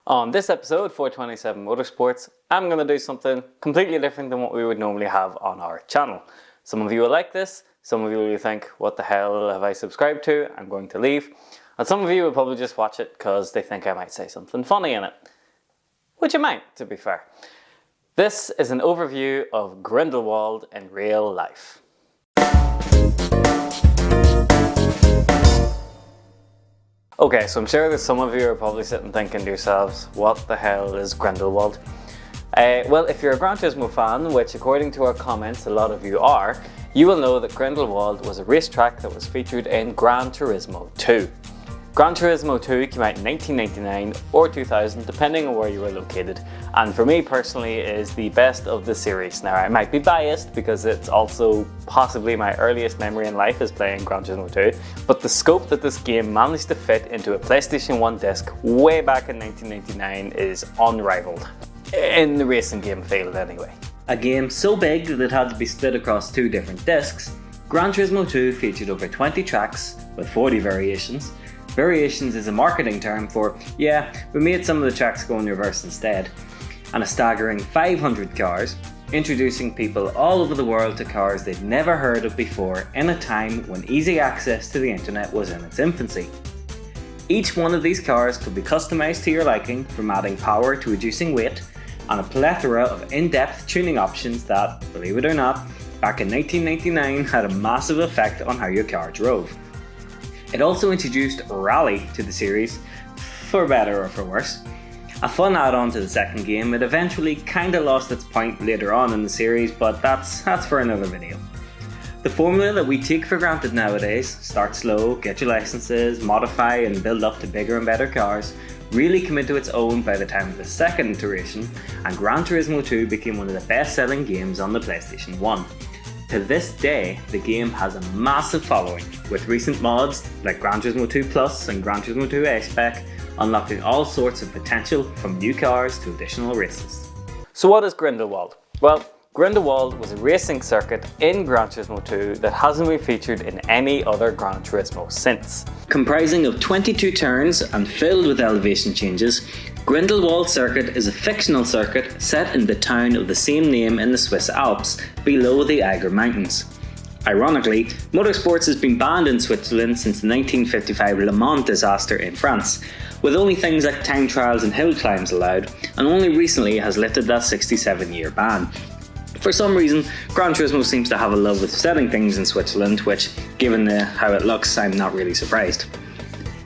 On this episode, 427 Motorsports, I'm going to do something completely different than what we would normally have on our channel. Some of you will like this, some of you will think, what the hell have I subscribed to? I'm going to leave. And some of you will probably just watch it because they think I might say something funny in it. Which I might, to be fair. This is an overview of Grindelwald in real life. Okay, so I'm sure that some of you are probably sitting thinking to yourselves, what the hell is Grindelwald? Well, if you're a Gran Turismo fan, which according to our comments a lot of you are, you will know that Grindelwald was a racetrack that was featured in Gran Turismo 2. Gran Turismo 2 came out in 1999 or 2000, depending on where you were located, and for me personally is the best of the series. Now I might be biased because it's also possibly my earliest memory in life is playing Gran Turismo 2, but the scope that this game managed to fit into a PlayStation 1 disc way back in 1999 is unrivaled. In the racing game field anyway. A game so big that it had to be split across two different discs, Gran Turismo 2 featured over 20 tracks with 40 variations. Variations is a marketing term for, yeah, we made some of the tracks go in reverse instead. And a staggering 500 cars, introducing people all over the world to cars they'd never heard of before in a time when easy access to the internet was in its infancy. Each one of these cars could be customised to your liking, from adding power to reducing weight, and a plethora of in-depth tuning options that, believe it or not, back in 1999 had a massive effect on how your car drove. It also introduced Rally to the series, for better or for worse. A fun add-on to the second game, it eventually kinda lost its point later on in the series, but that's for another video. The formula that we take for granted nowadays, start slow, get your licenses, modify and build up to bigger and better cars, really came into its own by the time of the second iteration, and Gran Turismo 2 became one of the best-selling games on the PlayStation 1. To this day, the game has a massive following, with recent mods like Gran Turismo 2 Plus and Gran Turismo 2 A-Spec unlocking all sorts of potential from new cars to additional races. So what is Grindelwald? Well, Grindelwald was a racing circuit in Gran Turismo 2 that hasn't been featured in any other Gran Turismo since. Comprising of 22 turns and filled with elevation changes, Grindelwald Circuit is a fictional circuit set in the town of the same name in the Swiss Alps, below the Eiger Mountains. Ironically, Motorsports has been banned in Switzerland since the 1955 Le Mans disaster in France, with only things like time trials and hill climbs allowed, and only recently has lifted that 67-year ban. For some reason, Gran Turismo seems to have a love with setting things in Switzerland, which, given how it looks, I'm not really surprised.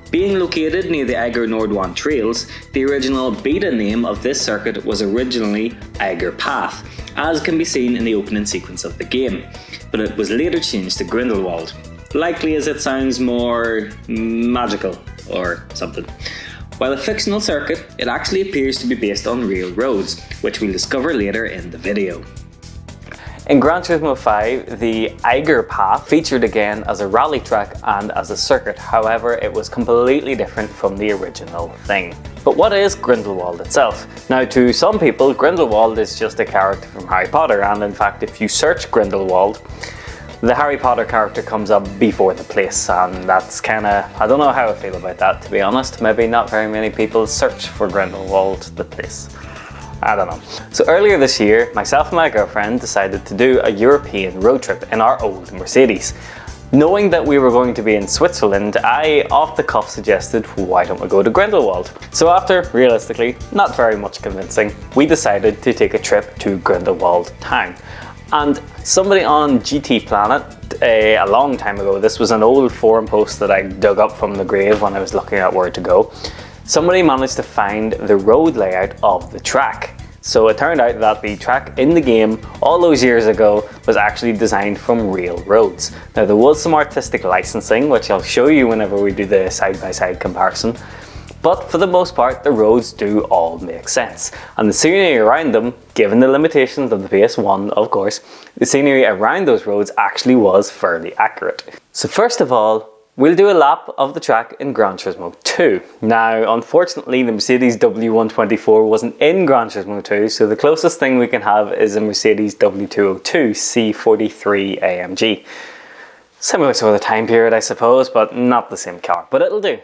Being located near the Eiger Nordwand trails, the original beta name of this circuit was originally Eiger Path, as can be seen in the opening sequence of the game, but it was later changed to Grindelwald, likely as it sounds more magical or something. While a fictional circuit, it actually appears to be based on real roads, which we'll discover later in the video. In Gran Turismo 5, the Eiger Path featured again as a rally track and as a circuit, however it was completely different from the original thing. But what is Grindelwald itself? Now to some people, Grindelwald is just a character from Harry Potter, and in fact if you search Grindelwald, the Harry Potter character comes up before the place, and that's kinda, I don't know how I feel about that, to be honest. Maybe not very many people search for Grindelwald, the place. I don't know. So earlier this year, myself and my girlfriend decided to do a European road trip in our old Mercedes. Knowing that we were going to be in Switzerland, I off the cuff suggested, why don't we go to Grindelwald? So after, realistically, not very much convincing, we decided to take a trip to Grindelwald town. And somebody on GT Planet, a long time ago, this was an old forum post that I dug up from the grave when I was looking at where to go, somebody managed to find the road layout of the track. So it turned out that the track in the game all those years ago was actually designed from real roads. Now there was some artistic licensing, which I'll show you whenever we do the side-by-side comparison, but for the most part the roads do all make sense. And the scenery around them, given the limitations of the PS1 of course, the scenery around those roads actually was fairly accurate. So first of all, we'll do a lap of the track in Gran Turismo 2. Now, unfortunately, the Mercedes W124 wasn't in Gran Turismo 2, so the closest thing we can have is a Mercedes W202 C43 AMG. Similar sort of time period, I suppose, but not the same car, but it'll do.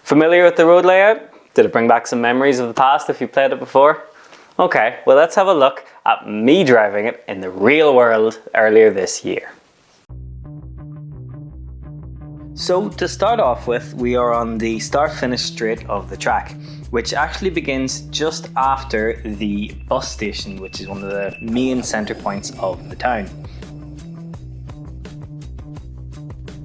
Familiar with the road layout? Did it bring back some memories of the past if you played it before? Okay, well let's have a look at me driving it in the real world earlier this year. So to start off with, we are on the start-finish straight of the track, which actually begins just after the bus station, which is one of the main centre points of the town.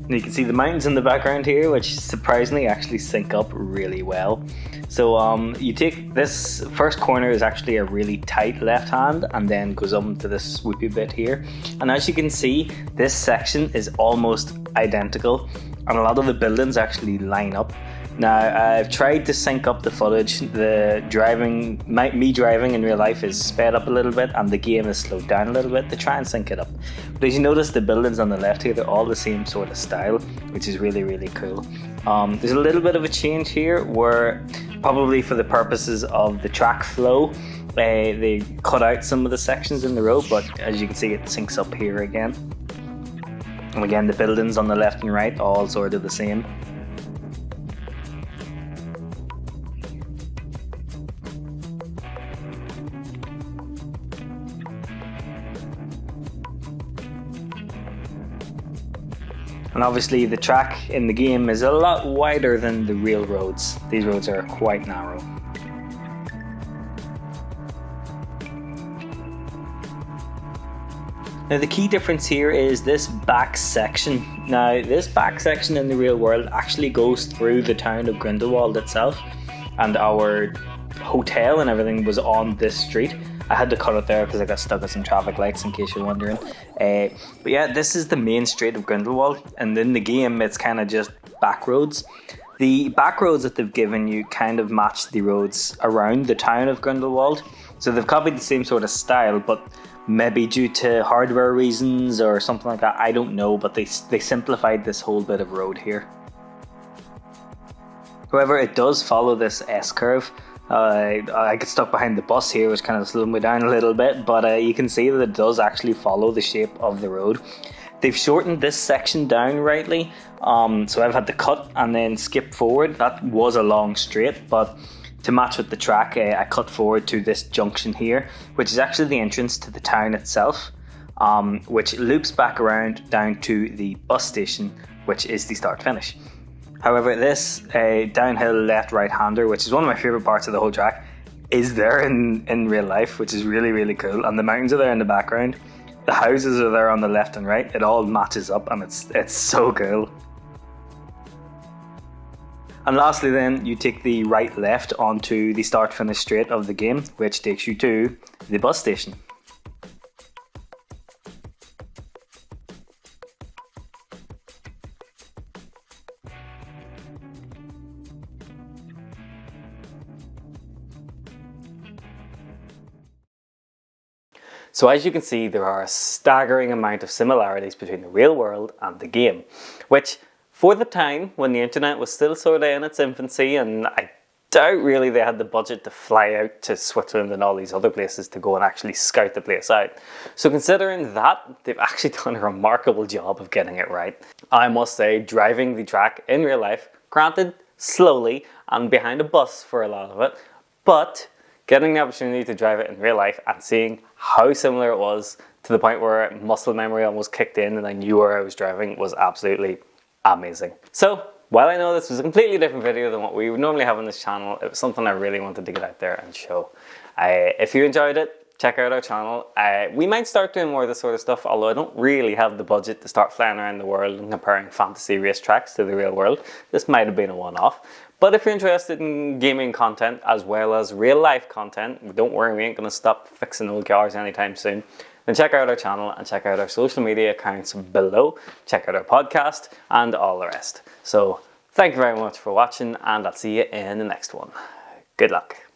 And you can see the mountains in the background here, which surprisingly actually sync up really well. So you take this first corner is actually a really tight left hand and then goes up to this swoopy bit here. And as you can see, this section is almost identical and a lot of the buildings actually line up. Now I've tried to sync up the footage. The driving, me driving in real life is sped up a little bit and the game is slowed down a little bit to try and sync it up. But as you notice, the buildings on the left here, they're all the same sort of style, which is really, really cool. There's a little bit of a change here where probably for the purposes of the track flow, they cut out some of the sections in the road, but as you can see, it syncs up here again. And again, the buildings on the left and right all sort of the same. And obviously the track in the game is a lot wider than the real roads. These roads are quite narrow. Now the key difference here is this back section. Now this back section in the real world actually goes through the town of Grindelwald itself, and our hotel and everything was on this street. I had to cut it there because I got stuck at some traffic lights, in case you're wondering. But yeah, this is the main street of Grindelwald, and in the game it's kind of just back roads. The back roads that they've given you kind of match the roads around the town of Grindelwald. So they've copied the same sort of style, but maybe due to hardware reasons or something like that, I don't know, but they simplified this whole bit of road here. However, it does follow this S-curve. I get stuck behind the bus here, which kind of slowed me down a little bit, but you can see that it does actually follow the shape of the road. They've shortened this section down rightly, so I've had to cut and then skip forward. That was a long straight, but to match with the track, I cut forward to this junction here, which is actually the entrance to the town itself, which loops back around down to the bus station, which is the start-finish. However, this downhill left-right hander, which is one of my favourite parts of the whole track, is there in real life, which is really, really cool. And the mountains are there in the background. The houses are there on the left and right. It all matches up and it's so cool. And lastly then, you take the right-left onto the start-finish straight of the game, which takes you to the bus station. So as you can see, there are a staggering amount of similarities between the real world and the game, which for the time when the internet was still sort of in its infancy, and I doubt really they had the budget to fly out to Switzerland and all these other places to go and actually scout the place out. So considering that, they've actually done a remarkable job of getting it right. I must say, driving the track in real life, granted slowly and behind a bus for a lot of it, but getting the opportunity to drive it in real life and seeing how similar it was to the point where muscle memory almost kicked in and I knew where I was driving was absolutely amazing. So while I know this was a completely different video than what we would normally have on this channel, it was something I really wanted to get out there and show. If you enjoyed it, check out our channel. We might start doing more of this sort of stuff, although I don't really have the budget to start flying around the world and comparing fantasy racetracks to the real world. This might have been a one-off. But if you're interested in gaming content as well as real life content, don't worry, we ain't going to stop fixing old cars anytime soon, then check out our channel and check out our social media accounts below. Check out our podcast and all the rest. So thank you very much for watching, and I'll see you in the next one. Good luck.